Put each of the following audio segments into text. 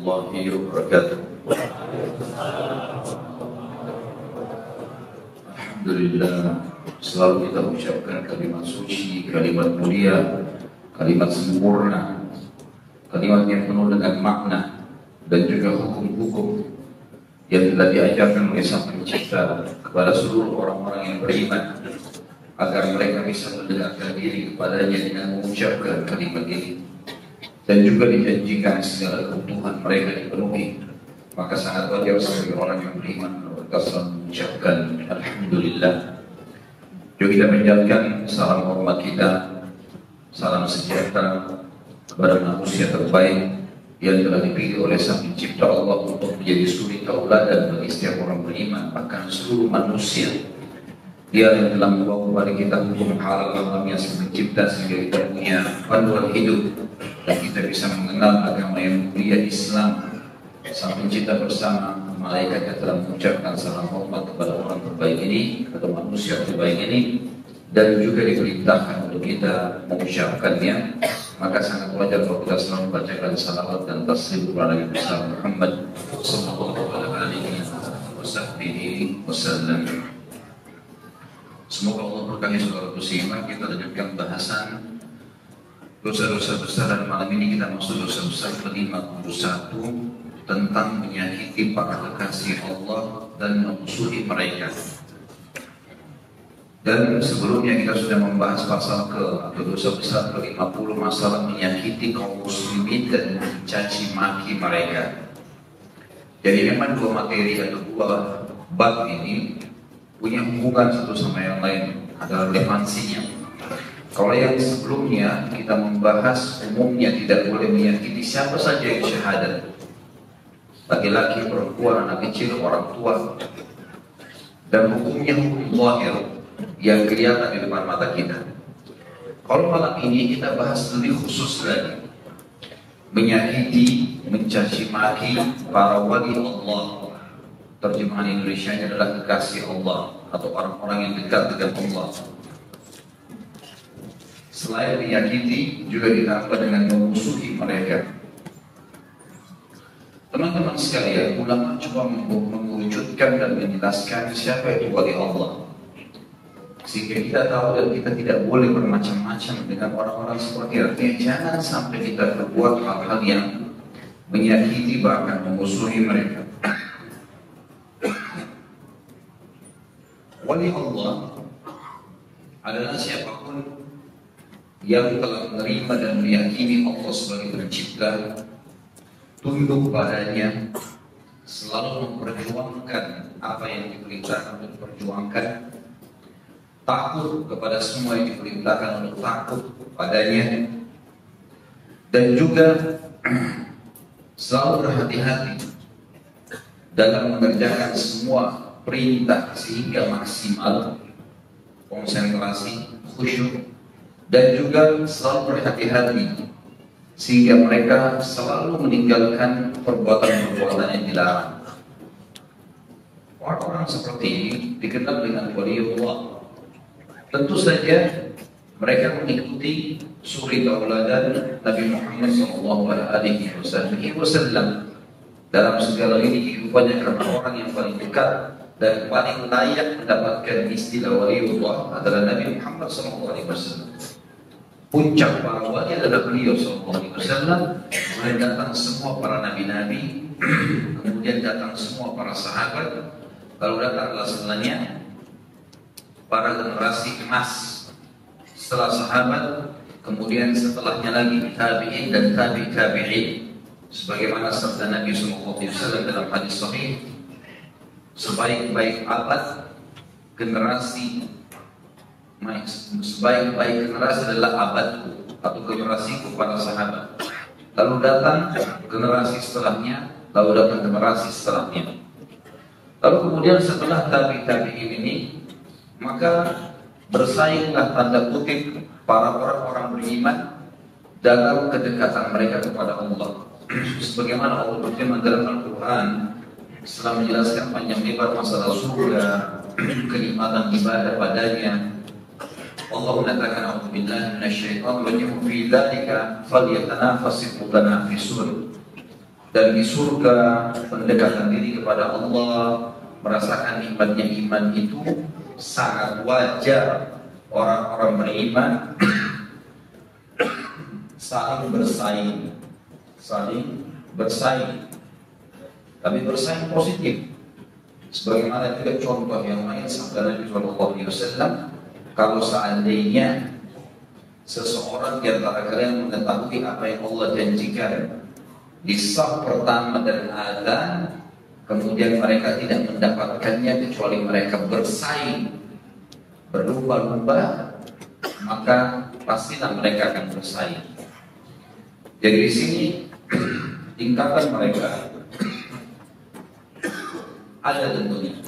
warahmatullahi wabarakatuh. Alhamdulillah, selalu kita ucapkan kalimat suci, kalimat mulia, kalimat sempurna, kalimat yang penuh dengan makna dan juga hukum-hukum yang telah diajarkan oleh Sang Pencipta kepada seluruh orang-orang yang beriman, agar mereka bisa mendekatkan diri kepadanya dengan mengucapkan kalimat ini. Dan juga dijanjikan segala kebutuhan mereka dipenuhi. Maka sangat wajar sebagai orang yang beriman berkesan mengucapkan Alhamdulillah. Juga kita menjalankan salam hormat kita, salam sejahtera kepada manusia terbaik yang telah dipilih oleh Sang Pencipta Allah untuk menjadi suri tauladan bagi setiap orang beriman, bahkan seluruh manusia. Dia yang telah membawa kepada kita hukum halal haram yang Sang Pencipta sehingga kita punya panduan hidup dan kita bisa mengenal agama yang mulia Islam. Sang Pencipta bersama malaikatnya telah mengucapkan salam hormat kepada orang terbaik ini atau manusia terbaik ini, dan juga diperintahkan untuk kita mengucapkannya. Maka sangat wajar kalau kita selalu membacakan salawat dan taslim kepada Nabi besar Muhammad sallallahu alaihi wasallam. Semoga Allah berkahi saudara muslimah. Kita lanjutkan bahasan dosa-dosa besar, dan malam ini kita masuk dosa besar ke-51 tentang menyakiti para kekasih Allah dan memusuhi mereka. Dan sebelumnya kita sudah membahas pasal atau dosa besar ke-50, masalah menyakiti kaum muslimin dan mencaci maki mereka. Jadi memang dua materi atau dua bab ini punya hubungan satu sama yang lain, ada relevansinya. Kalau yang sebelumnya kita membahas umumnya tidak boleh menyakiti siapa saja yang syahadat, laki-laki, perempuan, anak kecil, orang tua, dan hukumnya hukum zahir yang kelihatan di depan mata kita. Kalau malam ini kita bahas lebih khusus lagi, menyakiti, mencaci maki para wali Allah. Terjemahan Indonesianya adalah kekasih Allah atau orang-orang yang dekat dengan Allah. Selain menyakiti, juga ditambah dengan memusuhi mereka. Teman-teman sekalian, ulama coba mewujudkan dan menjelaskan siapa itu wali Allah, sehingga kita tahu dan kita tidak boleh bermacam-macam dengan orang-orang seperti itu. Jangan sampai kita berbuat hal-hal yang menyakiti bahkan memusuhi mereka. Wali Allah adalah siapapun yang telah menerima dan meyakini Allah sebagai pencipta, tunduk padanya, selalu memperjuangkan apa yang diperintahkan untuk diperjuangkan, takut kepada semua yang diperintahkan untuk takut padanya, dan juga selalu berhati-hati dalam mengerjakan semua perintah sehingga maksimal, konsentrasi, khusyuk, dan juga selalu berhati-hati sehingga mereka selalu meninggalkan perbuatan-perbuatan yang dilarang. Orang-orang seperti ini dikenal dengan waliullah. Tentu saja mereka mengikuti suri tauladan Nabi Muhammad SAW dalam segala ini kehidupannya, karena orang yang paling dekat dan paling layak mendapatkan istilah waliullah adalah Nabi Muhammad SAW. Puncak para wali adalah beliau SAW. Kemudian datang semua para nabi-nabi, kemudian datang semua para sahabat, lalu datanglah setelahnya para generasi emas setelah sahabat, kemudian setelahnya lagi tabi'in dan tabi'in, sebagaimana sabda Nabi SAW dalam hadis sahih, sebaik-baik abad generasi, sebaik-baik generasi adalah abadku atau generasiku para sahabat. Lalu datang generasi setelahnya, lalu datang generasi setelahnya. Lalu kemudian setelah tabi'in ini, maka bersainglah tanda kutip para orang-orang beriman dalam kedekatan mereka kepada Allah. Sebagaimana Allah berfirman dalam Al-Quran setelah menjelaskan panjang lebar masalah surga, kenikmatan ibadah padanya, Allah mengatakan a'udzubillahi minasyaitonir rajim, fi dzalika falyatanafasil mutanafisun. dan di surga pendekatan diri kepada Allah, merasakan nikmatnya iman itu sangat wajar. Orang-orang beriman saling bersaing, tapi bersaing positif. Sebagaimana juga contoh yang lain sabda Nabi SAW, kalau seandainya seseorang di antara kalian mengetahui apa yang Allah janjikan di saf pertama dan adzan, kemudian mereka tidak mendapatkannya kecuali mereka bersaing, berlomba-lomba, maka pastilah mereka akan bersaing. Jadi di sini tingkatan mereka ada tentunya,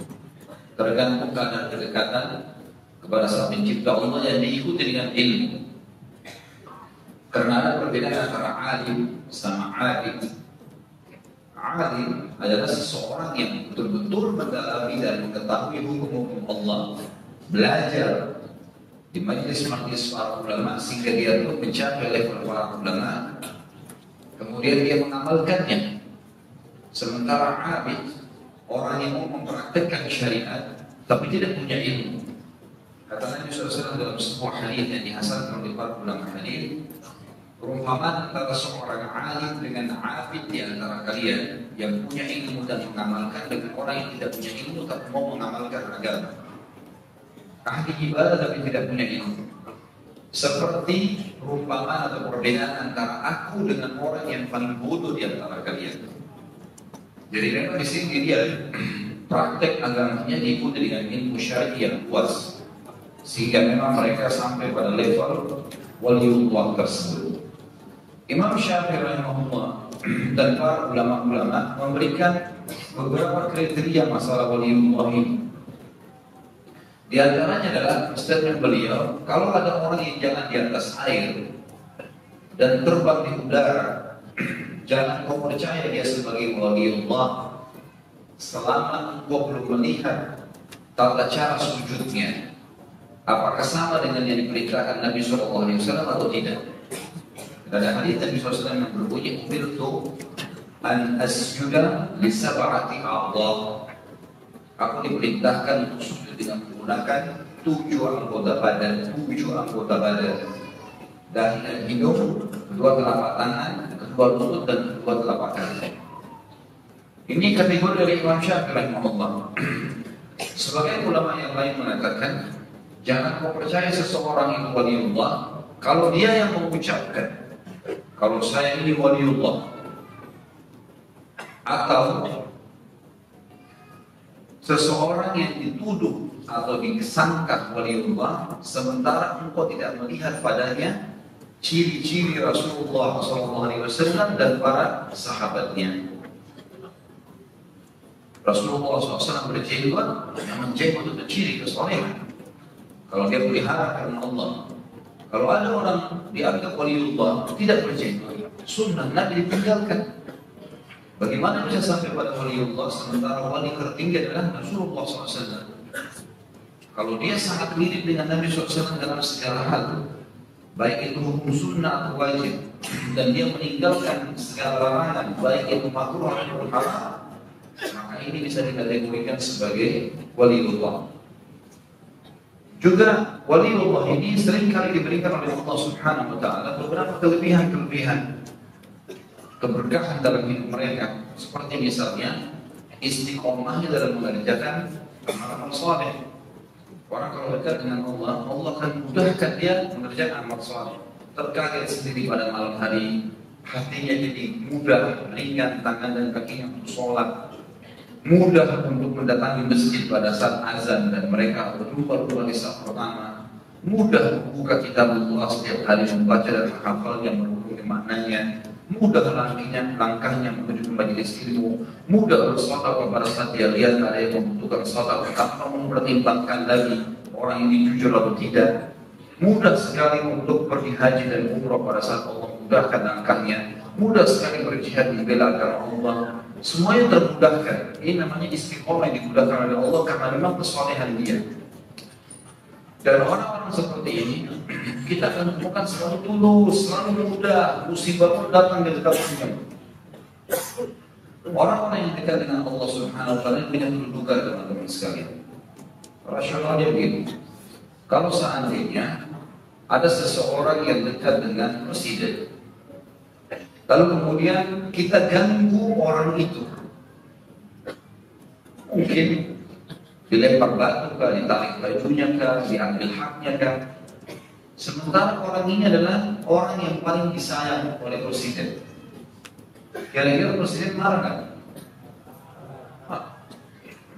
tergantung keadaan kedekatan kepada Sang Pencipta Allah yang diikuti dengan ilmu. Karena ada perbedaan antara alim sama abid. Alim adalah seseorang yang betul-betul mendalami dan mengetahui hukum-hukum Allah, belajar di majelis-majelis para ulama sehingga dia pun mencapai level para ulama, kemudian dia mengamalkannya. Sementara abid, orang yang mau mempraktekkan syariat tapi tidak punya ilmu. Kata Nabi SAW dalam sebuah hadis yang dihasankan oleh para ulama hadis, perumpamaan antara seorang alim dengan abid di antara kalian yang punya ilmu dan mengamalkan dengan orang yang tidak punya ilmu tapi mau mengamalkan agama. Ahli ibadah tapi tidak punya ilmu. Seperti perumpamaan atau perbedaan antara aku dengan orang yang paling bodoh di antara kalian. Jadi memang di sini dia praktek agamanya diikuti dengan ilmu syar'i yang luas, sehingga memang mereka sampai pada level waliullah tersebut. Imam Syafi'i rahimahullah dan para ulama-ulama memberikan beberapa kriteria masalah waliullah ini. Di antaranya adalah statement beliau, kalau ada orang yang jalan di atas air dan terbang di udara, jangan kau percaya dia sebagai waliullah selama engkau belum melihat tata cara sujudnya, apakah sama dengan yang diperintahkan Nabi SAW atau tidak. Ada hadis Nabi SAW yang berbunyi, umirtu an asjuda li sab'ati a'dha. Aku diperintahkan untuk sujud dengan menggunakan 7 anggota badan, dahi dan hidung, kedua telapak tangan, kedua lutut dan kedua telapak kaki. Ini kategori dari Imam Syafi'i rahimahullah. Sebagai ulama yang lain mengatakan, jangan kau percaya seseorang itu waliullah kalau dia yang mengucapkan, kalau saya ini waliullah, atau seseorang yang dituduh atau disangka waliullah sementara engkau tidak melihat padanya ciri-ciri Rasulullah SAW dan para sahabatnya. Rasulullah SAW berjenggot, yang menjenggot itu ciri kesolehan. Kalau dia pelihara karena Allah. Kalau ada orang dianggap waliullah tidak berjenggot, sunnah Nabi ditinggalkan. Bagaimana bisa sampai pada waliullah sementara wali tertinggi adalah Rasulullah SAW? Kalau dia sangat mirip dengan Nabi SAW dalam segala hal, baik itu hukum sunnah atau wajib, dan dia meninggalkan segala larangan, baik itu makruh atau haram, maka ini bisa dikategorikan sebagai waliullah. Juga waliullah ini seringkali diberikan oleh Allah Subhanahu wa Ta'ala beberapa kelebihan-kelebihan, keberkahan dalam hidup mereka, seperti misalnya istiqomahnya dalam mengerjakan amal saleh. Orang kalau dekat dengan Allah, Allah akan mudahkan dia mengerjakan amal saleh. Terkaget sendiri pada malam hari, hatinya jadi mudah, ringan tangan dan kakinya untuk sholat, mudah untuk mendatangi masjid pada saat azan dan mereka berlumba-lumba di saat pertama, mudah membuka kitab Allah setiap hari membaca dan menghafalnya, menuruni maknanya, mudah langkahnya menuju ke majelis ilmu, mudah bersedekah pada saat dia lihat ada yang membutuhkan sedekah tanpa mempertimbangkan lagi orang ini jujur atau tidak, mudah sekali untuk pergi haji dan umrah pada saat Allah mudahkan langkahnya, mudah sekali berjihad membela agama Allah. Semuanya termudahkan. Ini namanya istiqomah yang dimudahkan oleh Allah karena memang kesolehan dia. Dan orang-orang seperti ini kita akan temukan selalu tulus, selalu mudah, musibah pun datang di dekat senyum. Orang-orang yang dekat dengan Allah Subhanahu wa taala punya kedudukan, teman-teman sekalian. Rasionalnya begini. Kalau seandainya ada seseorang yang dekat dengan presiden, lalu kemudian kita ganggu orang itu, mungkin dilempar batu kah, ditarik bajunya kah, diambil haknya kah. Sementara orang ini adalah orang yang paling disayang oleh presiden. Kira-kira presiden marah kan?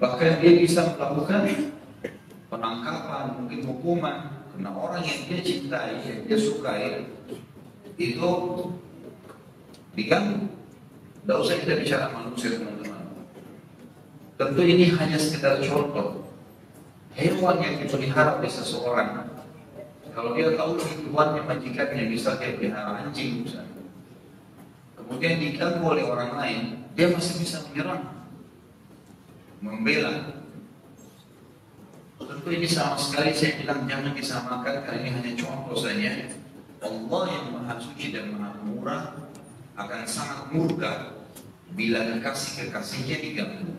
Bahkan dia bisa melakukan penangkapan, mungkin hukuman, karena orang yang dia cintai, yang dia sukai itu diganggu. Tidak usah kita bicara manusia, teman-teman. Tentu ini hanya sekedar contoh. Hewan yang dipelihara oleh seseorang, kalau dia tahu tuannya, majikannya, bisa dia pelihara anjing misalnya, kemudian diganggu oleh orang lain, dia masih bisa menyerang, membela. Tentu ini sama sekali saya bilang jangan disamakan, karena ini hanya contoh saja. Allah yang Maha Suci dan Maha Murah akan sangat murka bila kekasih-kekasihnya diganggu.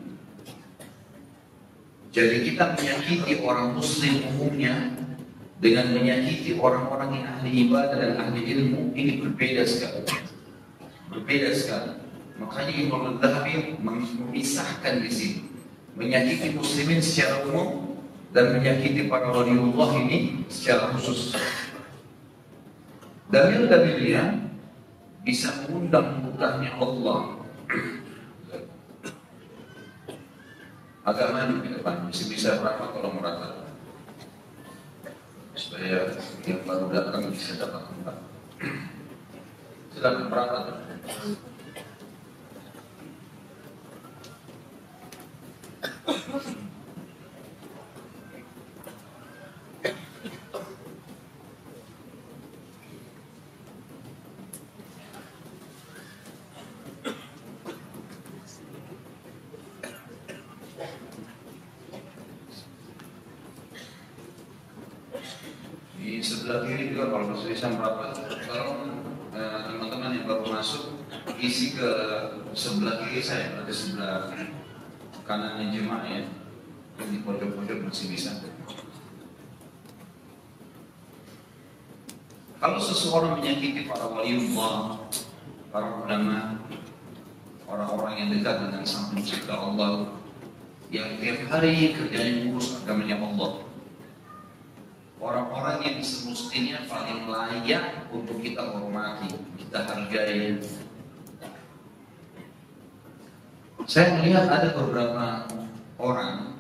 Jadi kita menyakiti orang muslim umumnya dengan menyakiti orang-orang yang ahli ibadah dan ahli ilmu, ini berbeda sekali. Berbeda sekali. Makanya Imam Al-Dhahabi memisahkan di sini, menyakiti muslimin secara umum dan menyakiti para waliullah ini secara khusus. Dalil-dalilnya bisa mengundang murkahnya Allah. Agak maju ke depan, bisa berapa kalau merata, supaya yang baru datang bisa dapat tempat. Silakan berapa? Di sebelah kiri juga kalau masih bisa merapat. Kalau teman-teman yang baru masuk, isi ke sebelah kiri saya, berarti sebelah kanannya jemaah ya. Di pojok-pojok masih bisa. Kalau seseorang menyakiti para waliullah, para ulama, orang-orang yang dekat dengan Sang Pencipta Allah, yang tiap hari kerjanya mengurus agamanya Allah, orang-orang yang semestinya paling layak untuk kita hormati, kita hargai. Saya melihat ada beberapa orang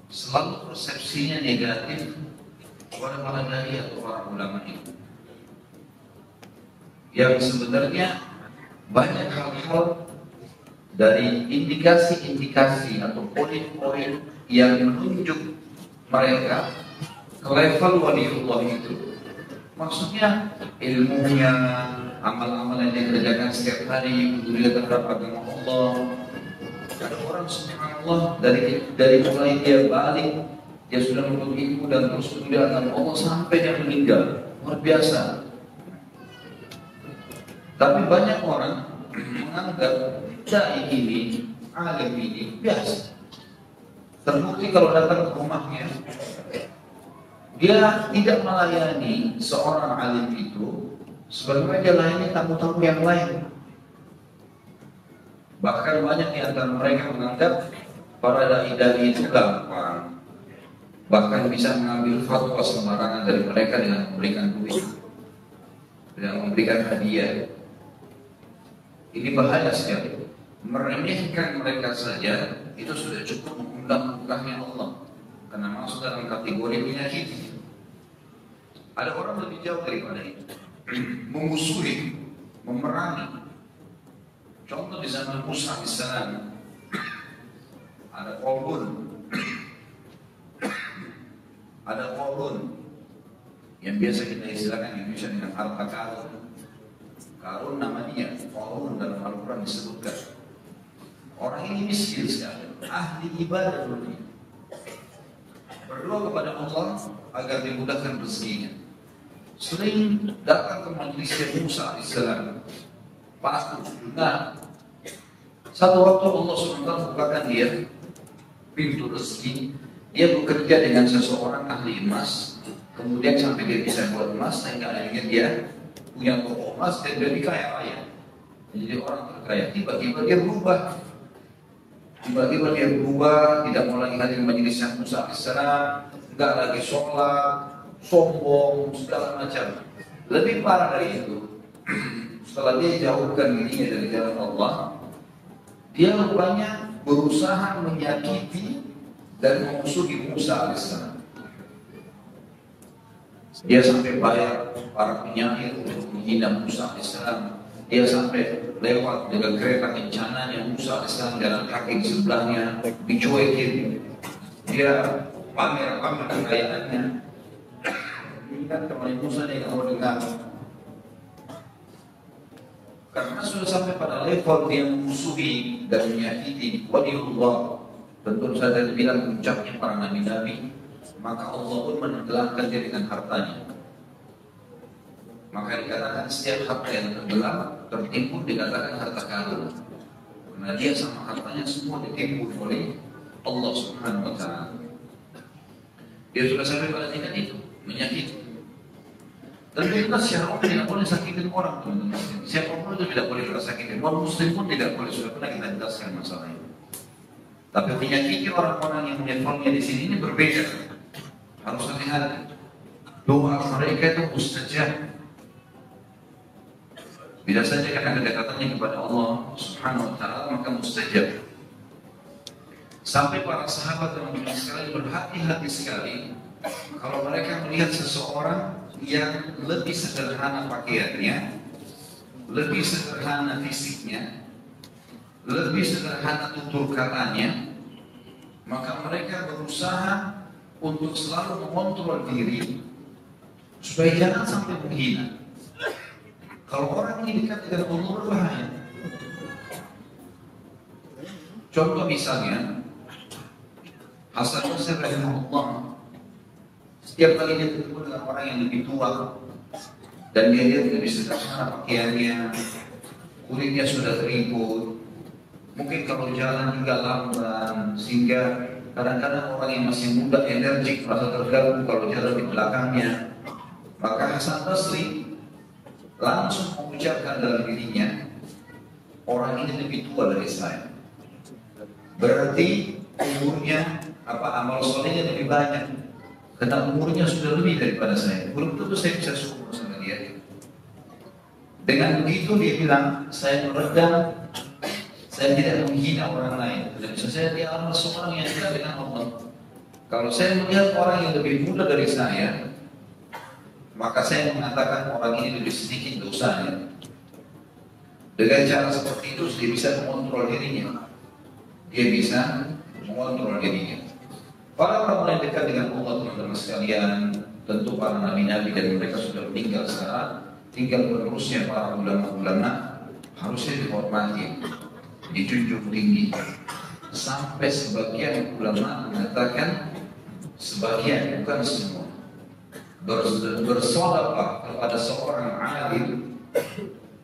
selalu persepsinya negatif kepada para dai atau para ulama itu, yang sebenarnya banyak hal-hal dari indikasi-indikasi atau poin-poin yang menunjuk mereka ke level waliullah itu. Maksudnya ilmunya, amal-amal yang dikerjakan setiap hari, peduli terhadap agama Allah. Ada orang subhanallah dari mulai dia balik, dia sudah menuntut ilmu dan terus peduli agama Allah sampai dia meninggal. Luar biasa. Tapi banyak orang menganggap dai ini, alim ini biasa. Terbukti kalau datang ke rumahnya, dia tidak melayani seorang alim itu sebagaimana dia layani tamu-tamu yang lain. Bahkan banyak di antara mereka menganggap para dai-dai itu gampang, bahkan bisa mengambil fatwa sembarangan dari mereka dengan memberikan duit, dengan memberikan hadiah. Ini bahaya sekali. Meremehkan mereka saja itu sudah cukup mengundang murkahnya Allah, karena masuk dalam kategori menyakiti. Ada orang lebih jauh daripada itu, memusuhi, memerangi. Contoh di zaman Musa alaihissalam, ada Qarun yang biasa kita istilahkan di Indonesia dengan harta karun. Karun nama dia, Qarun dalam Al-Quran disebutkan. Orang ini miskin sekali, ahli ibadah dunia. Berdoa kepada Allah agar dimudahkan rezekinya. Sering datang ke majelisnya Musa alaihissalam, patuh, dengar, Satu waktu Allah SWT bukakan dia pintu rezeki. Dia bekerja dengan seseorang ahli emas, kemudian sampai dia bisa buat emas, sehingga akhirnya dia punya toko emas dan jadi kaya raya. Jadi orang terkaya. Tiba-tiba dia berubah. Tidak mau lagi hadir majelis yang Musa alaihissalam, enggak lagi sholat, sombong, segala macam. Lebih parah dari itu, setelah dia jauhkan dirinya dari jalan Allah, dia rupanya berusaha menyakiti dan memusuhi Musa alaihissalam. Dia sampai bayar para penyair untuk menghina Musa alaihissalam. Dia sampai lewat dengan kereta kencananya Musa alaihissalam jalan kaki di sebelahnya, dicuekin. Dia pamer kekayaannya. Ini kan teman Musa yang mau dengar. Karena sudah sampai pada level dia memusuhi dan menyakiti waliullah, tentu saja dibilang puncaknya para nabi-nabi, maka Allah pun menenggelamkan dia dengan hartanya. Maka dikatakan setiap harta yang tenggelam tertimbun dikatakan harta karun, karena dia sama hartanya semua ditimbun oleh Allah Subhanahu wa Ta'ala. Dia sudah sampai pada tingkat itu, menyakiti. Dan kita secara umum tidak boleh sakitin orang, teman-teman. Siapapun itu tidak boleh kita sakitin. Orang muslim pun tidak boleh, sudah pernah kita jelaskan masalah ini. Tapi menyakiti orang-orang yang levelnya di sini ini berbeda. Harus hati-hati. Doa mereka itu mustajab. Bila saja karena kedekatannya kepada Allah Subhanahu wa Ta'ala, maka mustajab. Sampai para sahabat teman-teman sekalian berhati-hati sekali kalau mereka melihat seseorang yang lebih sederhana pakaiannya, lebih sederhana fisiknya, lebih sederhana tutur katanya, maka mereka berusaha untuk selalu mengontrol diri supaya jangan sampai menghina. Kalau orang ini dekat dengan Allah berbahaya. Contoh misalnya Hasan Basri rahimahullah, setiap kali dia bertemu dengan orang yang lebih tua dan dia lihat lebih sederhana pakaiannya, kulitnya sudah keriput, mungkin kalau jalan juga lamban, sehingga kadang-kadang orang yang masih muda energik merasa terganggu kalau jalan di belakangnya. Maka Hasan Basri langsung mengucapkan dalam dirinya, orang ini lebih tua dari saya, berarti umurnya amal solehnya lebih banyak, karena umurnya sudah lebih daripada saya. Belum tentu saya bisa syukur sama dia. Dengan begitu dia bilang, saya meredam, saya tidak menghina orang lain. Dan saya dia adalah seorang yang dekat dengan Allah. Kalau saya melihat orang yang lebih muda dari saya, maka saya mengatakan orang ini lebih sedikit dosanya. Dengan cara seperti itu dia bisa mengontrol dirinya. Dia bisa mengontrol dirinya. Para orang yang dekat dengan Allah, teman-teman sekalian, tentu para nabi-nabi dan mereka sudah meninggal sekarang, tinggal penerusnya para ulama-ulama harusnya dihormati, dijunjung tinggi. Sampai sebagian ulama mengatakan, sebagian bukan semua, bersolawat kepada seorang alim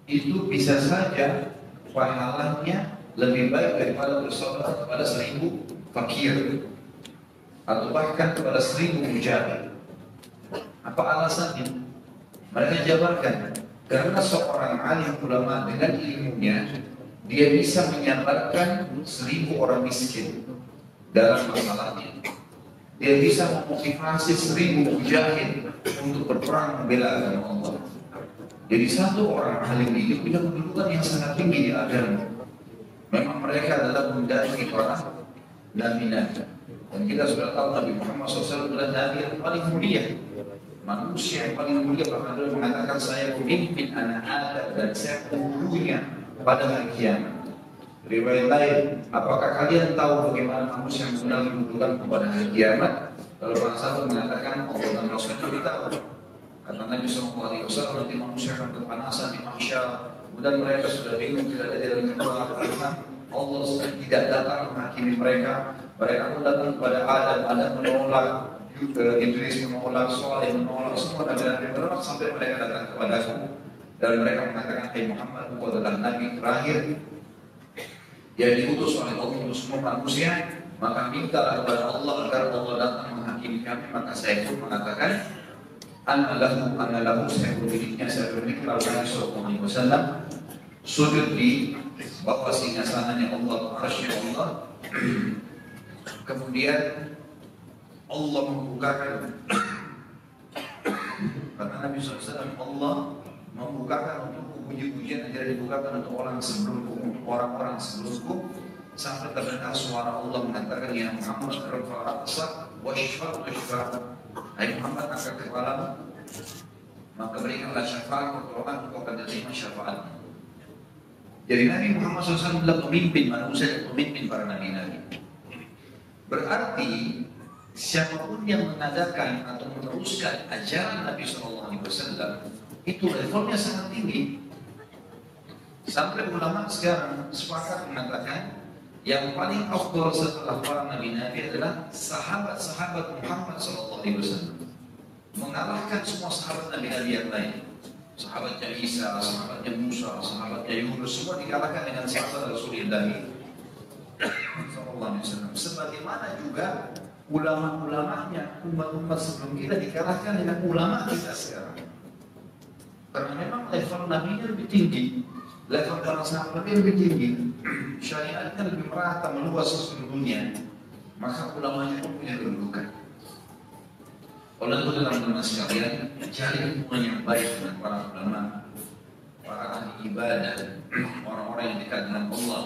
itu bisa saja pahalanya lebih baik daripada bersolawat kepada 1000 fakir atau bahkan kepada 1000 mujahid. Apa alasannya? Mereka jabarkan, karena seorang alim ulama dengan ilmunya dia bisa menyadarkan 1000 orang miskin dalam masalahnya. Dia bisa memotivasi 1000 mujahid untuk berperang membela agama Allah. Jadi satu orang alim ini punya kedudukan yang sangat tinggi di agama. Memang mereka adalah mendaki para nabi-nabi. Dan kita sudah tahu Nabi Muhammad SAW adalah nabi yang paling mulia, manusia yang paling mulia. Bahkan beliau mengatakan, saya pemimpin anak Adam dan saya penghulunya pada hari kiamat. Riwayat lain, apakah kalian tahu bagaimana manusia mengenal kedudukan pada hari kiamat? Kalau orang satu mengatakan, Allah dan Rasul itu tahu. Kata Nabi SAW, nanti manusia akan kepanasan di mahsyar. Kemudian mereka sudah bingung, tidak ada jalan keluar, karena Allah tidak datang menghakimi mereka. Mereka pun datang kepada Adam menolak, Iblis menolak, Saleh menolak, semua nabi-nabi menolak sampai mereka datang kepada aku. Dan mereka mengatakan, hai Muhammad, engkau adalah Nabi terakhir yang diutus oleh Allah untuk semua manusia, maka mintalah kepada Allah agar Allah datang menghakimi kami. Maka saya pun mengatakan, ana lahu, saya bermiliknya, saya bermilik. Lalu Nabi SAW sujud di bawah singgasananya Allah, arsy Allah. Kemudian Allah membukakan, kata Nabi SAW, Allah membukakan untuk puji-pujian yang tidak dibukakan untuk orang sebelumku, untuk orang-orang sebelumku, sampai terdengar suara Allah mengatakan, ya Muhammad rafa ra'sak washfa washfa, hai Muhammad angkat kepalamu, maka berikanlah syafaat, Al-Quran kau akan terima syafaatnya. Jadi Nabi Muhammad SAW adalah pemimpin manusia dan pemimpin para nabi-nabi. Berarti siapapun yang mengadakan atau meneruskan ajaran Nabi SAW itu levelnya sangat tinggi. Sampai ulama sekarang sepakat mengatakan yang paling afdal setelah para nabi-nabi adalah sahabat-sahabat Muhammad SAW, mengalahkan semua sahabat nabi-nabi yang lain. Sahabatnya Isa, sahabatnya Musa, sahabatnya Yunus, semua dikalahkan dengan sahabat Rasulullah SAW. Sebagaimana juga ulama-ulamanya, umat-umat sebelum kita dikalahkan dengan ulama kita sekarang. Karena memang level nabinya lebih tinggi, level para sahabatnya lebih tinggi, syariatnya lebih merata meluas ke seluruh dunia, maka ulamanya pun punya kedudukan. Oleh itu teman-teman sekalian, cari hubungan yang baik dengan para ulama, para ahli ibadah, orang-orang yang dekat dengan Allah.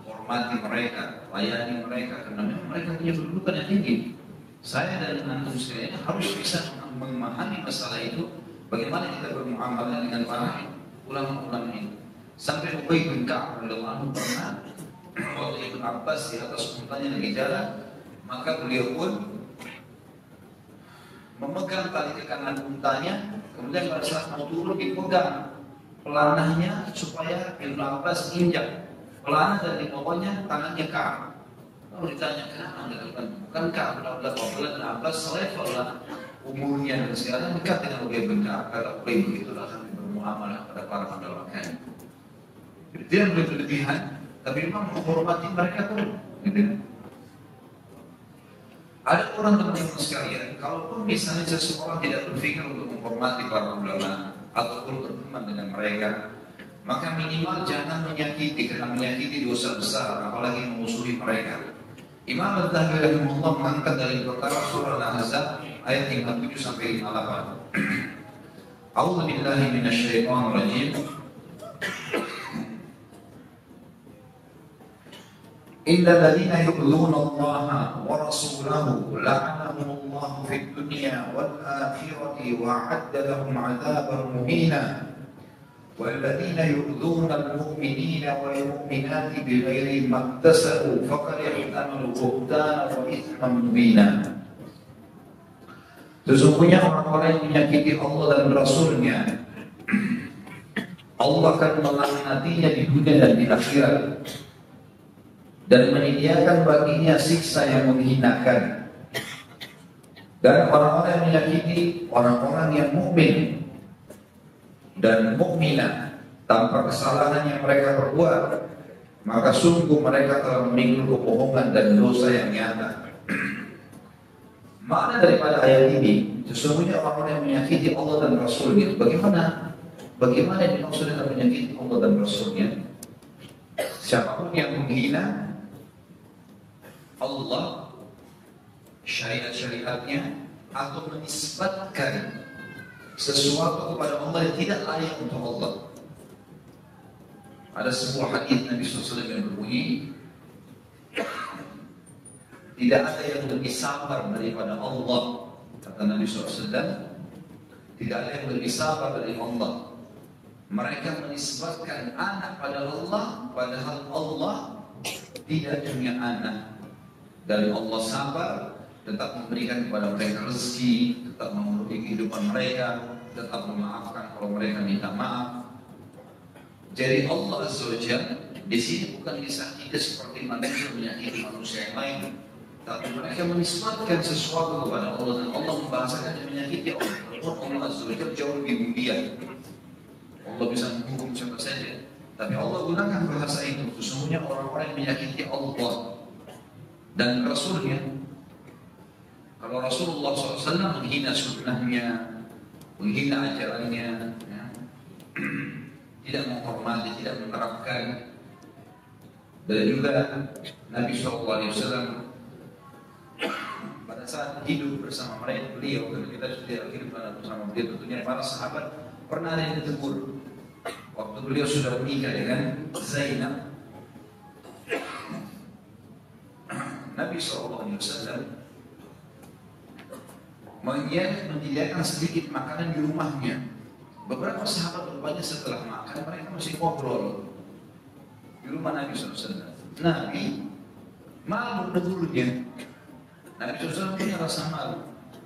Hormati mereka, layani mereka, karena memang mereka punya kedudukan yang tinggi. Saya dan antum sekalian harus bisa memahami masalah itu, bagaimana kita bermuamalah dengan para ulama-ulama ini. Sampai Ubay bin Ka'ab radhiyallahu anhu pernah waktu Ibnu Abbas di atas untanya lagi jalan, maka beliau pun memegang tali ke kanan untanya, kemudian pada saat mau turun dipegang pelanahnya supaya Ibnu Abbas injak pelanah dan di bawahnya tangannya Ka'ab. Lalu ditanya, kenapa anda lakukan? Bukan Ka'ab, Ibnu Abbas selevel lah umurnya dan sekarang dekat dengan Ubay bin Ka'ab. Kata Ubay, begitulah kami bermuamalah pada para pendahulu kami. Dia berlebihan, tapi memang menghormati mereka pun. Ada orang teman-teman sekalian, kalaupun misalnya seseorang tidak berpikir untuk menghormati para ulama ataupun berteman dengan mereka, maka minimal jangan menyakiti, karena menyakiti dosa besar, apalagi memusuhi mereka. Imam Al-Zahabi rahimahullah mengangkat dari perkara surah Al-Ahzab ayat 57 sampai 58. A'udzu billahi minasyaitonir rajim. Innal ladzina yu'dzuna Allaha wa rasulahu la'anahumullahu fid dunya wal akhirati wa 'adda lahum 'adzaban muhina. والذين يؤذون المؤمنين والمؤمنات بغير ما اكتسبوا فقد احتملوا بهتانا وإثما مبينا. Sesungguhnya orang-orang yang menyakiti Allah dan Rasulnya, Allah akan melaknatinya di dunia dan di akhirat, dan menyediakan baginya siksa yang menghinakan. Dan orang-orang yang menyakiti orang-orang yang mukmin dan mukminah tanpa kesalahan yang mereka perbuat, maka sungguh mereka telah memikul kebohongan dan dosa yang nyata. Makna daripada ayat ini, sesungguhnya orang-orang yang menyakiti Allah dan Rasulnya. Bagaimana yang dimaksud dengan menyakiti Allah dan Rasulnya? Siapapun yang menghina Allah, syariat-syariatnya, atau menisbatkan sesuatu kepada Allah yang tidak layak untuk Allah. Ada sebuah hadis Nabi SAW yang berbunyi, tidak ada yang lebih sabar daripada Allah. Kata Nabi SAW, tidak ada yang lebih sabar dari Allah. Mereka menisbatkan anak pada Allah, padahal Allah tidak punya anak. Dan Allah sabar, tetap memberikan kepada mereka rezeki, tetap memenuhi kehidupan mereka, tetap memaafkan kalau mereka minta maaf. Jadi Allah Azza wa Jalla di sini bukan disakiti seperti manusia menyakiti manusia yang lain, tapi mereka menisbatkan sesuatu kepada Allah, dan Allah membahasakan yang menyakiti Allah. Allah Azza wa Jalla jauh lebih mulia. Allah bisa menghukum siapa saja, Tapi Allah gunakan bahasa itu. Sesungguhnya orang-orang yang menyakiti Allah dan Rasulnya. Kalau Rasulullah SAW menghina sunnahnya, menghina ajarannya, ya, tidak menghormati, tidak menerapkan. Dan juga Nabi SAW pada saat hidup bersama beliau, dan kita sudah hidup bersama beliau, tentunya para sahabat pernah ada yang ditegur waktu beliau sudah menikah dengan Zainab. Nabi SAW menyediakan sedikit makanan di rumahnya. Beberapa sahabat bertanya setelah makan, mereka masih ngobrol di rumah Nabi SAW. Nabi malu dulunya. Nabi SAW punya rasa malu.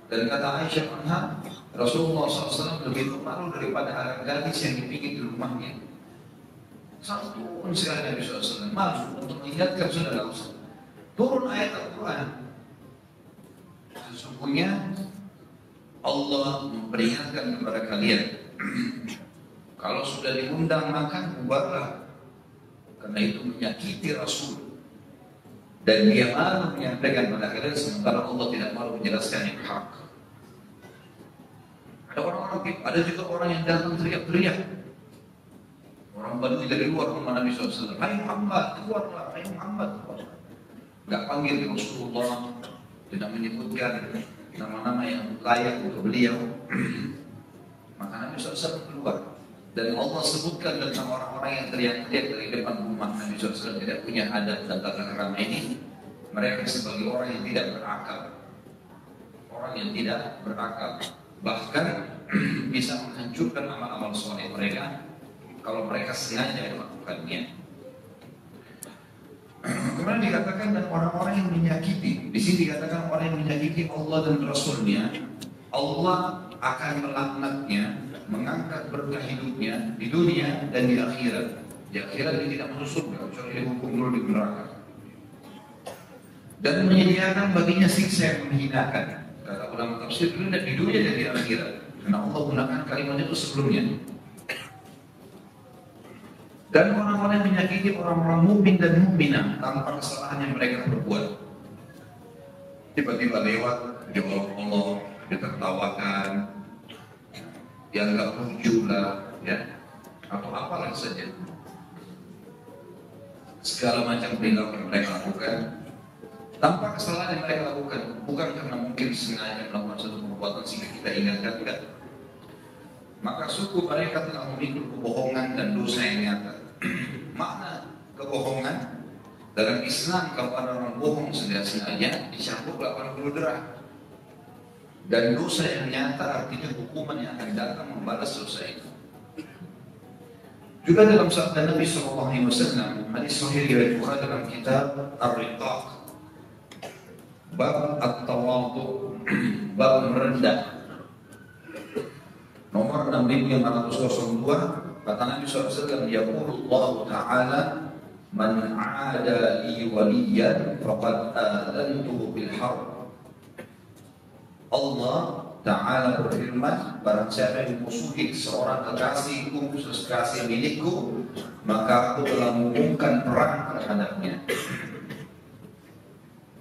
Dan kata Aisyah anha, Rasulullah SAW lebih malu daripada anak gadis yang dipikir di rumahnya. Satu pun sekali Nabi SAW malu untuk mengingatkan saudara. Turun ayat Al-Quran. Sesungguhnya Allah memperingatkan kepada kalian, kalau sudah diundang makan, bubarlah, karena itu menyakiti Rasul. Dan dia malu menyampaikan pada kalian, sementara Allah tidak malu menjelaskan yang hak. Ada juga orang yang datang teriak-teriak. Orang Badui dari luar rumah Nabi SAW. Hai Muhammad, keluarlah, hai Muhammad. Gak panggil Rasulullah, tidak menyebutkan nama-nama yang layak untuk beliau. Maka Nabi SAW keluar. Dan Allah sebutkan tentang orang-orang yang teriak-teriak dari depan rumah Nabi SAW, tidak punya adab dan tata krama ini. Mereka sebagai orang yang tidak berakal. Orang yang tidak berakal. Bahkan bisa menghancurkan amal-amal soleh mereka kalau mereka sengaja melakukannya. Kemudian dikatakan dan orang-orang yang menyakiti. Di sini dikatakan orang yang menyakiti Allah dan Rasulnya, Allah akan melaknatnya, mengangkat berkah hidupnya di dunia dan di akhirat. Di akhirat dia tidak masuk surga, kecuali dihukum dulu di neraka. Dan menyediakan baginya siksa yang menghinakan. Kata ulama tafsir di dunia dan di akhirat. Karena Allah gunakan kalimat itu sebelumnya. Dan orang-orang yang menyakiti orang-orang mukmin dan mukminah tanpa kesalahan yang mereka perbuat. Tiba-tiba lewat, diolok Allah, ditertawakan, dianggap lucu lah, ya, atau apalah saja. Segala macam perilaku yang mereka lakukan tanpa kesalahan yang mereka lakukan, bukan karena mungkin sengaja melakukan satu perbuatan sehingga kita ingatkan, tidak. Maka suku mereka telah memikul kebohongan dan dosa yang nyata. Makna kebohongan dalam Islam, kalau ada orang bohong sengaja dicambuk 80 derah. Dan dosa yang nyata artinya hukuman yang akan datang membalas dosa itu. Juga dalam sabda Nabi SAW, hadis sahih riwayat Bukhari dalam kitab Ar-Riqaq, bab at-tawadhu, bab merendah, nomor 6502, kata Nabi SAW, yaqulu Ta'ala, man 'ada li waliyan faqad adantuhu bil harb. Allah Ta'ala berfirman, barang siapa yang musuhi seorang kekasihku, kekasih milikku, maka aku telah mengumumkan perang terhadapnya.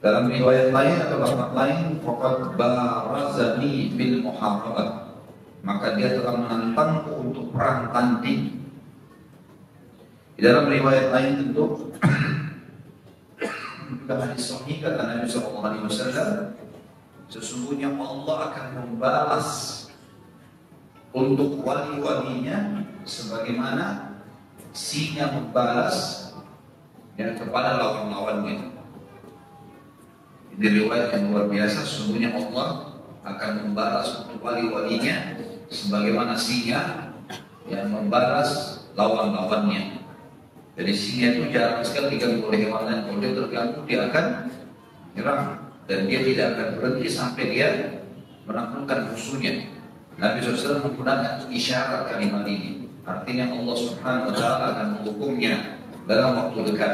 Dalam riwayat lain atau lafaz lain, faqad barazani bil muharabah, maka dia telah menantangku untuk perang tanding. Di dalam riwayat lain tentu juga hadis sahih kata Nabi SAW, sesungguhnya Allah akan membalas untuk wali-walinya sebagaimana singa membalas kepada lawan-lawannya. Ini riwayat yang luar biasa. Sesungguhnya Allah akan membalas untuk wali-walinya sebagaimana singa yang membalas lawan-lawannya. Jadi singa itu jarang sekali diganggu oleh hewan lain. Kalau dia terganggu, dia akan nyerang. Dan dia tidak akan berhenti sampai dia menaklukkan musuhnya. Nabi SAW menggunakan isyarat kalimat ini. Artinya Allah Subhanahu Wa Taala akan menghukumnya dalam waktu dekat.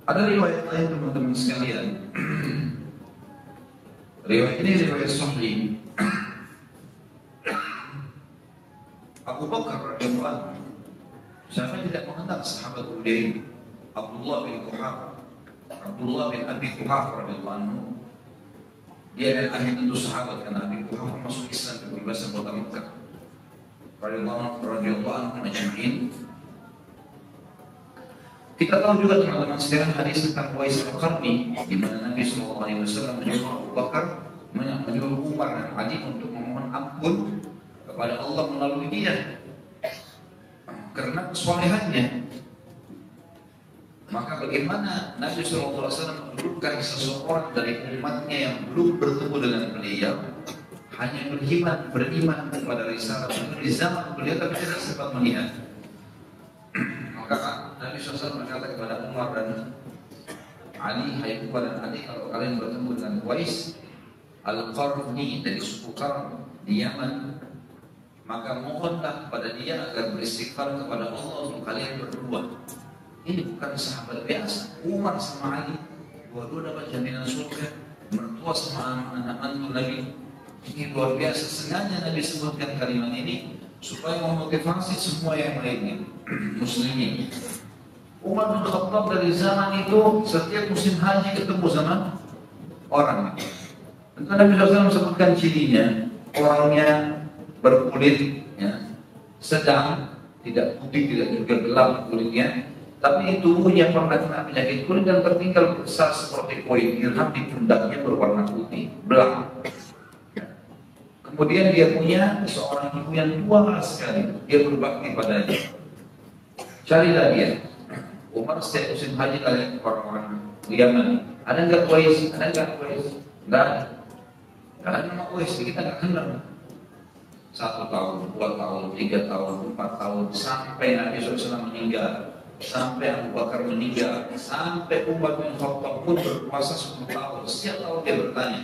Ada riwayat lain teman-teman sekalian. Riwayat ini riwayat sahih. Abu Bakar radhiyallahu anhu Siapa tidak mengenal sahabat mulia ini? Abdullah bin Quhafah, Abdullah bin Abi Quhafah radhiyallahu anhu. Dia adalah ahli tentu sahabat karena Abi Quhafah masuk Islam di kebebasan kota Mekah. Radhiyallahu anhu ajma'in. Kita tahu juga teman-teman sekalian hadis tentang Uwais al-Qarni di mana Nabi SAW menyuruh Abu Bakar, menyuruh Umar dan Ali untuk memohon ampun kepada Allah melalui dia karena kesolehannya. Maka bagaimana Nabi SAW menunjukkan seseorang dari umatnya yang belum bertemu dengan beliau hanya beriman kepada risalah di zaman beliau tapi tidak sempat melihat. Maka Nabi SAW berkata kepada Umar dan Ali, hai Umar dan Ali, kalau kalian bertemu dengan Uwais al-Qarni dari suku Qarn di Yaman, maka mohonlah kepada dia agar beristighfar kepada Allah untuk kalian berdua. Ini bukan sahabat biasa. Umar sama Ali, dua-dua dapat jaminan surga. Mertua sama anak mantu Nabi. Ini luar biasa. Sengaja Nabi sebutkan kalimat ini supaya memotivasi semua yang lainnya, muslimin. Umar bin Khattab dari zaman itu setiap musim haji ketemu sama orang. Tentu Nabi SAW sebutkan cirinya, orangnya berkulit ya, sedang, tidak putih, tidak juga gelap kulitnya, tapi tubuhnya pernah kena penyakit kulit dan tertinggal besar seperti koin dirham di pundaknya berwarna putih, belang. Kemudian dia punya seorang ibu yang tua sekali, dia berbakti padanya. Carilah dia. Umar setiap musim haji kalian orang-orang Yaman, ada enggak Uwais? Ada enggak Uwais? Enggak ada. Enggak ada nama Uwais, kita enggak kenal. 1 tahun, 2 tahun, 3 tahun, 4 tahun, sampai Nabi SAW meninggal, sampai Abu Bakar meninggal, sampai Umar bin Khattab pun berpuasa 10 tahun. Setiap tahun dia bertanya.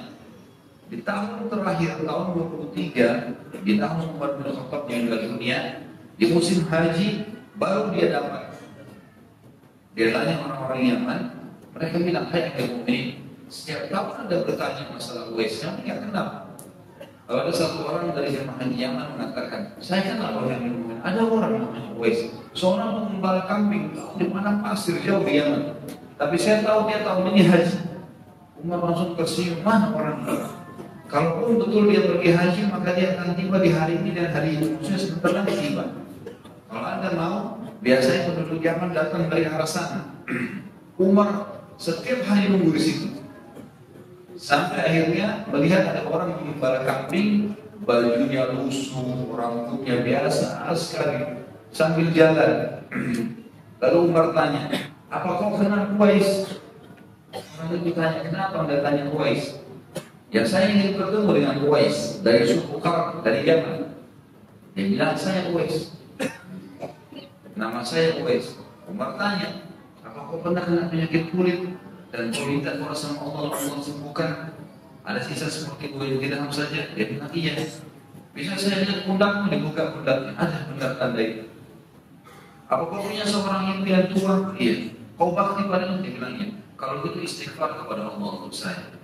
Di tahun terakhir, tahun 23, di tahun Umar bin Khattab meninggal dunia, di musim haji baru dia dapat. Dia tanya orang-orang Yaman, mereka bilang, hai mukminin, setiap tahun Anda bertanya masalah Uwais, kami tidak kenal. Kalau ada satu orang dari jemaah haji Yaman mengatakan, saya kenal orang yang mukmin, ada orang namanya Uwais, seorang pengembala kambing di mana pasir jauh di Yaman. Tapi saya tahu dia tahun ini haji. Umar langsung tersenyum, mana orang itu? Kalaupun betul dia pergi haji, maka dia akan tiba di hari ini dan hari itu. Maksudnya sebentar lagi tiba. Kalau Anda mau, biasanya penduduk Yaman datang dari arah sana. Umar setiap hari nunggu di situ. Sampai akhirnya melihat ada orang mengembala kambing, bajunya lusuh, rambutnya biasa sekali, sambil jalan. Lalu Umar tanya, apa kau kenal Uwais? Orang itu ditanya, kenapa Anda tanya Uwais? Ya saya ingin bertemu dengan Uwais dari suku Qarn, dari Yaman. Dia bilang, saya Uwais. Nama saya Uwais. Umar tanya, apa kau pernah kena penyakit kulit dan kau minta doa sama Allah sembuhkan? Ada sisa seperti kulit dirham saja. Dia bilang iya. Bisa saya lihat pundakmu, dibuka pundaknya, ada pundak tanda itu. Apa kau punya seorang ibu yang tua? Iya. Kau bakti padanya? Dia bilang iya. Kalau gitu istighfar kepada Allah untuk saya.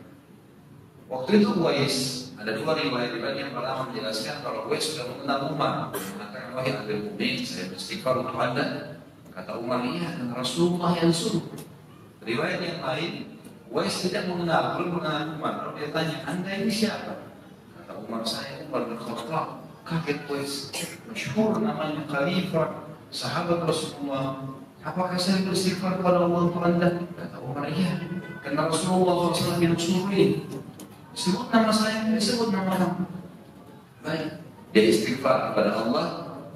Waktu itu Uwais, ada 2 riwayat yang pertama menjelaskan kalau Uwais sudah mengenal Umar, mengatakan wahai Amirul Mukminin, saya beristighfar untuk Anda. Kata Umar, iya, dan Rasulullah yang suruh. Riwayat yang lain, Uwais tidak mengenal, belum mengenal Umar. Lalu dia tanya, Anda ini siapa? Kata Umar, saya Umar bin Khattab. Kaget Uwais, masyhur namanya Khalifah, sahabat Rasulullah. Apakah saya beristighfar kepada Allah untuk Anda? Kata Umar, iya, karena Rasulullah SAW yang suruh ini. Sebut nama saya, disebut nama kamu. Baik, dia istighfar kepada Allah.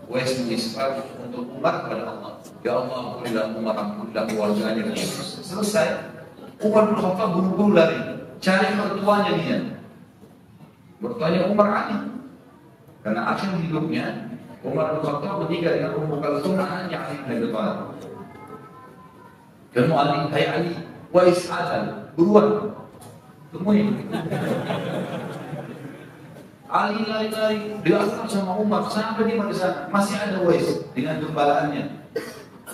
Uwais mengistighfar untuk Umar kepada Allah. Ya Allah, ampunilah Umar, ampunilah keluarganya. Selesai. Umar bin Khattab buru-buru lari, cari mertuanya dia. Mertuanya Umar Ali. Karena akhir hidupnya Umar bin Khattab meninggal dengan Ummu Kalsum anaknya Ali bin Abi Thalib. Kamu Ali, hai Ali, Uwais ada, buruan. Temui. Ali lari-lari diantar sama Umar sampai di sana masih ada Uwais dengan gembalaannya.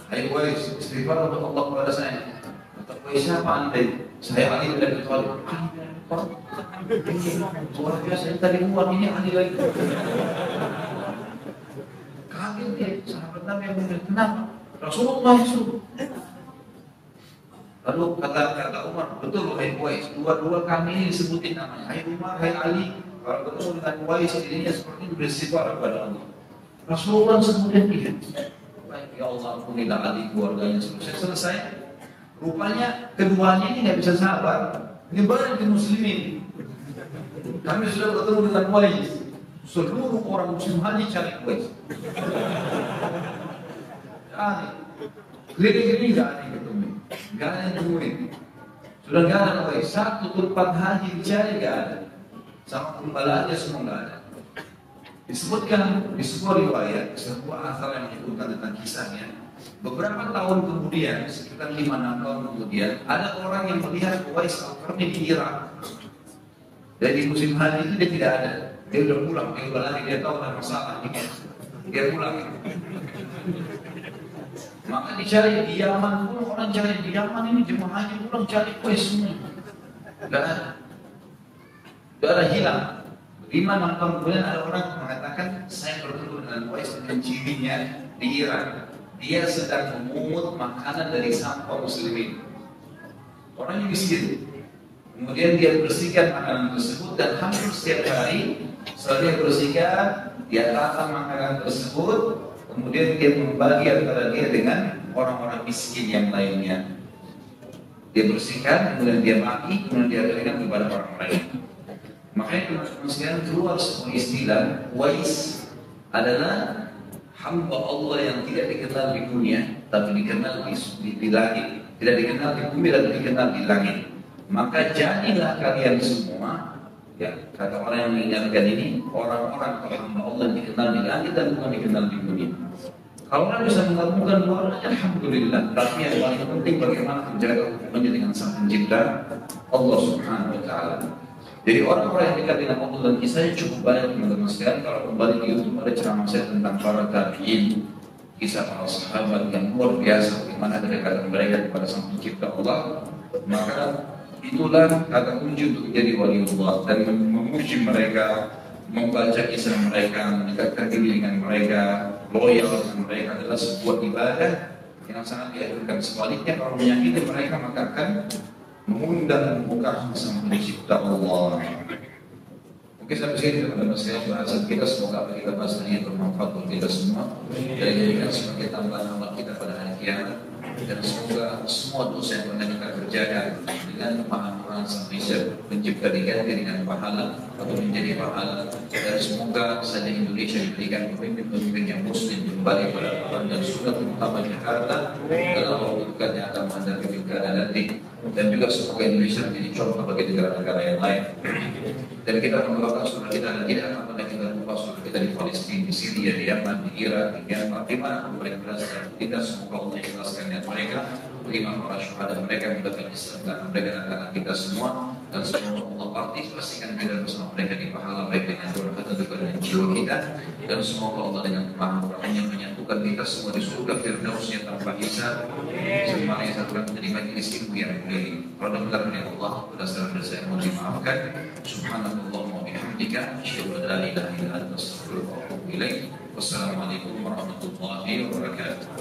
Hai Uwais, istighfar untuk Allah kepada saya. Kata Uwais, siapa Anda? Saya Ali bin Abi Thalib. Luar biasa, tadi Umar ini Ali lagi. Kaget dia sahabat Nabi yang benar. Kenapa? Rasulullah yang suruh. Lalu kata Umar, betul wahai Uwais, dua kami ini disebutin namanya. Hai Umar, hai Ali, kalau ketemu dengan Uwais dirinya seperti itu bersifat kepada Allah. Rasulullah sebutin dia. Baik, ya Allah ampunilah Ali keluarganya selesai. Rupanya keduanya ini nggak bisa sabar. Nyebarin ke muslimin. Kami sudah bertemu dengan Uwais. Seluruh orang muslim haji cari Uwais. Keliling-keliling nggak ada yang ketemu, nggak ada yang temuin. Sudah nggak ada Uwais. Satu tempat haji dicari nggak ada. Sama gembalaannya semua nggak ada. Disebutkan di sebuah riwayat, sebuah asal yang menyebutkan tentang kisahnya. Beberapa tahun kemudian, sekitar 5-6 tahun kemudian, ada orang yang melihat Uwais Al-Qarni di Irak. Dan di musim haji itu dia tidak ada. Dia sudah pulang, dia udah lari, dia tahu ada masalah. Dia pulang. Maka dicari di Yaman pun, orang cari di Yaman ini jemaah haji pulang cari Uwais semua. Tidak ada. Tidak ada, hilang. 5-6 tahun kemudian ada orang mengatakan, saya bertemu dengan Uwais dengan cirinya di Irak. Dia sedang memungut makanan dari sampah muslimin. Orangnya miskin. Kemudian dia bersihkan makanan tersebut dan hampir setiap hari setelah dia bersihkan, dia tata makanan tersebut, kemudian dia membagi antara dia dengan orang-orang miskin yang lainnya. Dia bersihkan, kemudian dia bagi, kemudian dia berikan kepada orang lain. Makanya kemudian keluar sebuah istilah, Uwais adalah hamba Allah yang tidak dikenal di dunia, tapi dikenal di langit. Tidak dikenal di bumi, tapi dikenal di langit. Maka jadilah kalian semua, ya, kata orang yang mengingatkan ini, orang-orang hamba Allah yang dikenal di langit dan bukan dikenal di dunia. Kalau orang bisa mengagumkan dua orang, alhamdulillah. Tapi yang paling penting bagaimana menjaga hubungannya dengan Sang Pencipta Allah Subhanahu Wa Taala. Jadi orang-orang yang dekat dengan Allah dan kisahnya cukup banyak teman-teman sekalian. Kalau kembali di YouTube ada ceramah saya tentang para tabi'in, kisah para sahabat yang luar biasa bagaimana kedekatan mereka kepada Sang Pencipta Allah. Maka itulah kata kunci untuk menjadi waliullah dan memuji mereka, membaca kisah mereka, mendekatkan diri dengan mereka, loyal dengan mereka adalah sebuah ibadah yang sangat dianjurkan. Sebaliknya kalau menyakiti mereka maka akan mengundang membuka Sang Pencipta Allah. Mungkin sampai sini teman-teman sekalian bahasan kita, semoga apa kita bahas ini bermanfaat untuk kita semua dan dijadikan sebagai tambahan amal kita pada hari kiamat. Dan semoga semua dosa yang pernah kita kerjakan dengan pemahaman Sang Pencipta diganti dengan pahala atau menjadi pahala. Dan semoga saja Indonesia diberikan pemimpin-pemimpin yang muslim kembali pada Tuhan dan sunnah, terutama Jakarta dalam waktu dekat yang akan menghadapi pilkada nanti. Dan juga semoga Indonesia menjadi contoh bagi negara-negara yang lain. Dan kita mendoakan saudara kita dan tidak akan pernah kita lupa saudara kita di Palestina, di Syria, di Yaman, di Irak, di Myanmar, di mana mereka berasal. Kita semoga Allah ikhlaskan niat mereka, beriman para syuhada mereka, mendapatkan Islam dan mereka dan anak kita semua. Dan semoga Allah partisipasikan kita bersama mereka di pahala baik dengan doa kita dengan jiwa kita. Dan semoga Allah dengan kemahamnya menyatukan kita semua di surga Firdausnya tanpa hisab. Semua yang satukan menjadi majelis ilmu yang mulia. Kalau benar dari Allah, berdasarkan dosa yang mohon dimaafkan. Subhanallah wa bihamdika, asyhadu an la ilaha illa anta, astaghfiruka wa atubu ilaik. Wassalamualaikum warahmatullahi wabarakatuh.